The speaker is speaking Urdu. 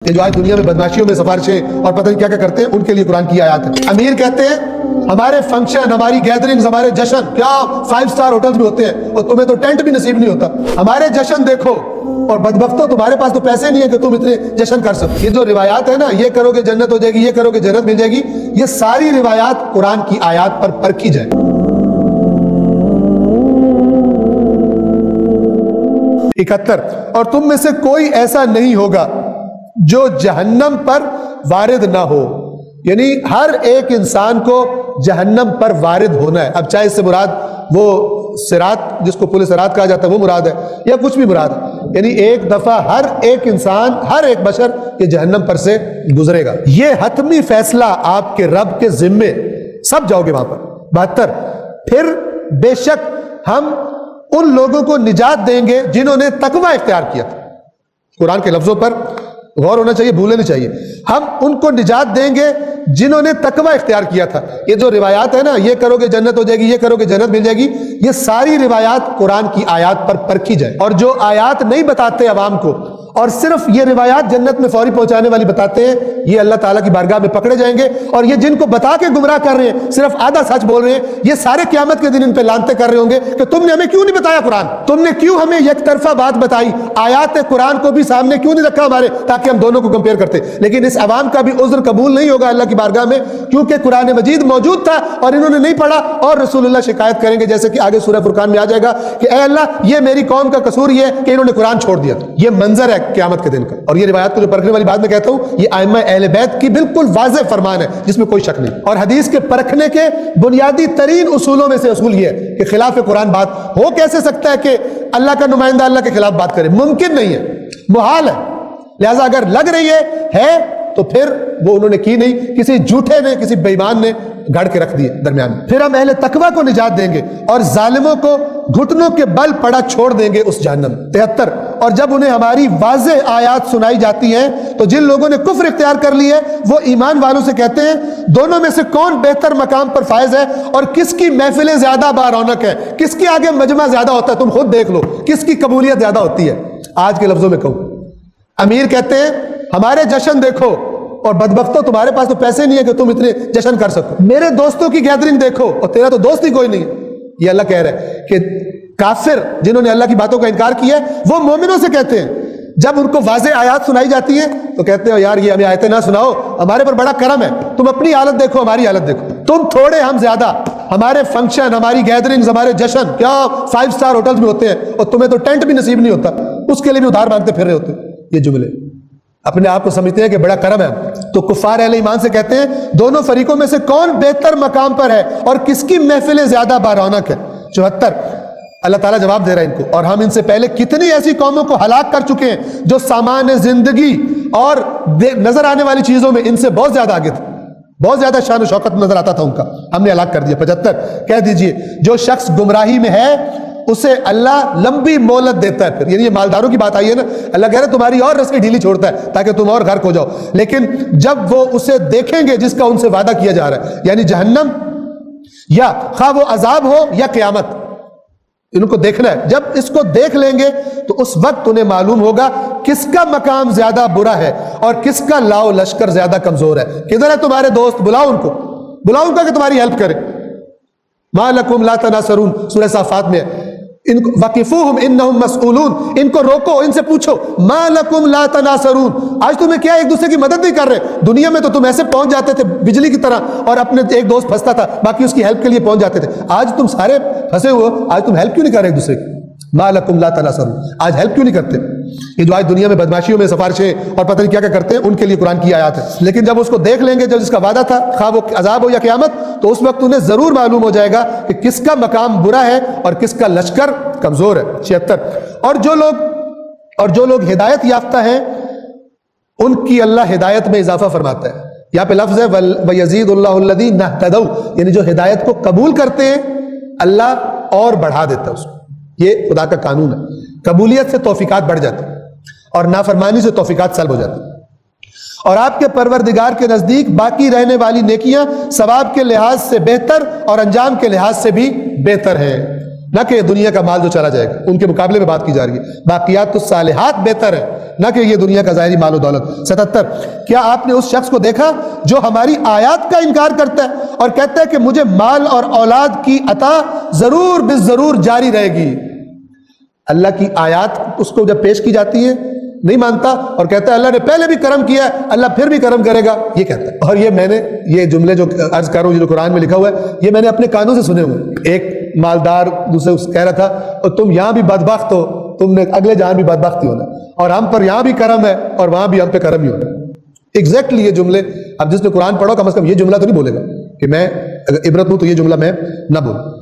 یہ جو آج دنیا میں بدماشیوں میں سفارشیں اور پتہ نہیں کیا کیا کرتے ہیں، ان کے لیے قرآن کی آیات ہے۔ امیر کہتے ہیں ہمارے فنکشن، ہماری گیدرنگز، ہمارے جشن کیا 5 اسٹار ہوٹلز میں ہوتے ہیں اور تمہیں تو ٹینٹ بھی نصیب نہیں ہوتا۔ ہمارے جشن دیکھو، اور بدبختو تمہارے پاس تو پیسے نہیں ہے کہ تم اتنے جشن کر سکو۔ یہ جو روایات ہے نا، یہ کرو گے جنت ہو جائے گی، یہ کرو گے جنت مل جائے گی، یہ ساری روایات قرآن کی آیات پر پرکھی جائے۔ 71 اور تم میں سے کوئی ایسا نہیں ہوگا جو جہنم پر وارد نہ ہو، یعنی ہر ایک انسان کو جہنم پر وارد ہونا ہے۔ اب چاہے اس سے مراد وہ صراط جس کو پل صراط کہا جاتا ہے وہ مراد ہے یا کچھ بھی مراد ہے، یعنی ایک دفعہ ہر ایک انسان، ہر ایک بشر یہ جہنم پر سے گزرے گا۔ یہ حتمی فیصلہ آپ کے رب کے ذمے، سب جاؤ گے وہاں پر۔ 72 پھر بے شک ہم ان لوگوں کو نجات دیں گے جنہوں نے تقوی اختیار کیا تھا۔ قرآن کے لفظوں پر غور ہونا چاہیے، بھولے نہیں چاہیے۔ ہم ان کو نجات دیں گے جنہوں نے تقوی اختیار کیا تھا۔ یہ جو روایات ہے نا، یہ کرو گے جنت ہو جائے گی، یہ کرو گے جنت مل جائے گی، یہ ساری روایات قرآن کی آیات پر پرکھی جائے۔ اور جو آیات نہیں بتاتے عوام کو اور صرف یہ روایات جنت میں فوری پہنچانے والی بتاتے ہیں، یہ اللہ تعالیٰ کی بارگاہ میں پکڑے جائیں گے۔ اور یہ جن کو بتا کے گمراہ کر رہے ہیں، صرف آدھا سچ بول رہے ہیں، یہ سارے قیامت کے دن ان پہ لانتے کر رہے ہوں گے کہ تم نے ہمیں کیوں نہیں بتایا قرآن، تم نے کیوں ہمیں یک طرفہ بات بتائی، آیات قرآن کو بھی سامنے کیوں نہیں رکھا ہمارے، تاکہ ہم دونوں کو کمپیئر کرتے۔ لیکن اس عوام کا بھی عذر قبول نہیں ہوگا اللہ کی بارگاہ میں، کیونکہ قرآن مجید موجود تھا اور انہوں نے نہیں پڑھا، اور رسول اللہ شکایت کریں گے، جیسے کہ آگے سورہ فرقان میں آ جائے گا کہ اے اللہ یہ میری قوم کا قصور یہ ہے کہ انہوں نے قرآن چھوڑ دیا۔ یہ منظر ہے قیامت کے دن کا، اور یہ روایات کو جو پرکھنے والی بات میں کہتا ہوں، یہ ائمہ اہل بیت کی بالکل واضح فرمان ہے جس میں کوئی شک نہیں۔ اور حدیث کے پرکھنے کے بنیادی ترین اصولوں میں سے اصول یہ ہے کہ خلاف قرآن بات ہو کیسے سکتا ہے کہ اللہ کا نمائندہ اللہ کے خلاف بات کرے، ممکن نہیں ہے، محال ہے۔ لہٰذا اگر لگ رہی ہے تو پھر وہ انہوں نے کی نہیں، کسی جھوٹے نے، کسی بے ایمان نے گھڑ کے رکھ دیے درمیان میں۔ پھر ہم اہل تقوی کو نجات دیں گے اور ظالموں کو گھٹنوں کے بل پڑا چھوڑ دیں گے اس جہنم۔ 73 اور جب انہیں ہماری واضح آیات سنائی جاتی ہیں تو جن لوگوں نے کفر اختیار کر لی ہے وہ ایمان والوں سے کہتے ہیں دونوں میں سے کون بہتر مقام پر فائز ہے اور کس کی محفلیں زیادہ بارونق ہے، کس کے آگے مجمع زیادہ ہوتا ہے، تم خود دیکھ لو کس کی قبولیت زیادہ ہوتی ہے۔ آج کے لفظوں میں کہوں، امیر کہتے ہیں ہمارے جشن دیکھو، اور بدبختو تمہارے پاس تو پیسے نہیں ہے کہ تم اتنے جشن کر سکو۔ میرے دوستوں کی گیدرنگ دیکھو، اور تیرا تو دوست ہی کوئی نہیں ہے۔ یہ اللہ کہہ رہا ہے کہ کافر جنہوں نے اللہ کی باتوں کا انکار کیا ہے وہ مومنوں سے کہتے ہیں جب ان کو واضح آیات سنائی جاتی ہیں تو کہتے ہیں یار یہ ہمیں آیتیں نہ سناؤ، ہمارے پر بڑا کرم ہے، تم اپنی حالت دیکھو، ہماری حالت دیکھو، تم تھوڑے ہم زیادہ، ہمارے فنکشن، ہماری گیدرنگز، ہمارے جشن کیا 5 اسٹار ہوٹلز میں ہوتے ہیں اور تمہیں تو ٹینٹ بھی نصیب نہیں ہوتا، اس کے لیے بھی ادھار مانگتے پھر رہے ہوتے۔ یہ جملے اپنے آپ کو سمجھتے ہیں کہ بڑا کرم ہے۔ تو کفار اہل ایمان سے کہتے ہیں دونوں فریقوں میں سے کون بہتر مقام پر ہے اور کس کی محفلیں زیادہ بارونق ہے۔ 74 اللہ تعالیٰ جواب دے رہا ہے ان کو، اور ہم ان سے پہلے کتنی ایسی قوموں کو ہلاک کر چکے ہیں جو سامان زندگی اور نظر آنے والی چیزوں میں ان سے بہت زیادہ آگے تھے، بہت زیادہ شان و شوکت نظر آتا تھا ان کا، ہم نے ہلاک کر دیا۔ 75 کہہ دیجئے جو شخص گمراہی میں ہے اسے اللہ لمبی مہلت دیتا ہے۔ پھر یعنی یہ مالداروں کی بات آئی ہے نا، اللہ کہہ رہا ہے تمہاری اور رزق ڈھیلی چھوڑتا ہے تاکہ تم اور غرق ہو جاؤ، لیکن جب وہ اسے دیکھیں گے جس کا ان سے وعدہ کیا جا رہا ہے، یعنی جہنم، یا خواہ وہ عذاب ہو یا قیامت، ان کو دیکھنا ہے، جب اس کو دیکھ لیں گے تو اس وقت انہیں معلوم ہوگا کس کا مقام زیادہ برا ہے اور کس کا لاؤ لشکر زیادہ کمزور ہے۔ کدھر ہے تمہارے دوست؟ بلاؤ ان کو، بلاؤ ان کو کہ تمہاری ہیلپ کرے۔ ما لکم لا تناصرون سورہ صافات میں ہے، وقفوہم انہم مسئولون، ان کو روکو، ان سے پوچھو ما لکم لا تناصرون، آج تمہیں کیا ایک دوسرے کی مدد نہیں کر رہے؟ دنیا میں تو تم ایسے پہنچ جاتے تھے بجلی کی طرح، اور اپنے ایک دوست پھنستا تھا باقی اس کی ہیلپ کے لیے پہنچ جاتے تھے، آج تم سارے پھنسے ہوئے، آج تم ہیلپ کیوں نہیں کر رہے ایک دوسرے کی؟ ما لکم لا تناصرون، آج ہیلپ کیوں نہیں کرتے؟ یہ جو آج دنیا میں بدماشیوں میں سفارشیں اور پتہ نہیں کیا کیا کرتے ہیں ان کے لیے قرآن کی آیات ہے، لیکن جب اس کو دیکھ لیں گے جب اس کا وعدہ تھا خواہ وہ عذاب ہو یا قیامت، تو اس وقت انہیں ضرور معلوم ہو جائے گا کہ کس کا مقام برا ہے اور کس کا لشکر کمزور ہے۔ 76 اور جو لوگ ہدایت یافتہ ہیں ان کی اللہ ہدایت میں اضافہ فرماتا ہے۔ یہاں پہ لفظ ہے وَيَزِيدُ اللَّهُ الَّذِينَ اهْتَدَوْا، یعنی جو ہدایت کو قبول کرتے ہیں اللہ اور بڑھا دیتا ہے اس کو، یہ خدا کا قانون ہے، قبولیت سے توفیقات بڑھ جاتی اور نافرمانی سے توفیقات سلب ہو جاتی۔ اور آپ کے پروردگار کے نزدیک باقی رہنے والی نیکیاں ثواب کے لحاظ سے بہتر اور انجام کے لحاظ سے بھی بہتر ہیں۔ نہ کہ دنیا کا مال جو چلا جائے گا، ان کے مقابلے میں بات کی جا رہی ہے۔ باقیات الصالحات بہتر ہے، نہ کہ یہ دنیا کا ظاہری مال و دولت۔ 77 کیا آپ نے اس شخص کو دیکھا جو ہماری آیات کا انکار کرتا ہے اور کہتا ہے کہ مجھے مال اور اولاد کی عطا ضرور بالضرور جاری رہے گی؟ اللہ کی آیات اس کو جب پیش کی جاتی ہے نہیں مانتا اور کہتا ہے اللہ نے پہلے بھی کرم کیا ہے، اللہ پھر بھی کرم کرے گا، یہ کہتا ہے۔ اور یہ میں نے یہ جملے جو عرض کر رہا ہوں، جو قرآن میں لکھا ہوا ہے، یہ میں نے اپنے کانوں سے سنے ہوئے۔ ایک مالدار دوسرے کہہ رہا تھا اور تم یہاں بھی بدبخت ہو، تم نے اگلے جہاں بھی بدبخت ہی ہونا، اور ہم پر یہاں بھی کرم ہے اور وہاں بھی ہم پہ کرم ہی ہونا۔ ایگزیکٹلی یہ جملے اب جس نے قرآن پڑھو کم از کم یہ جملہ تو نہیں بولے گا کہ میں اگر عبرت ہوں تو یہ جملہ میں نہ بولوں۔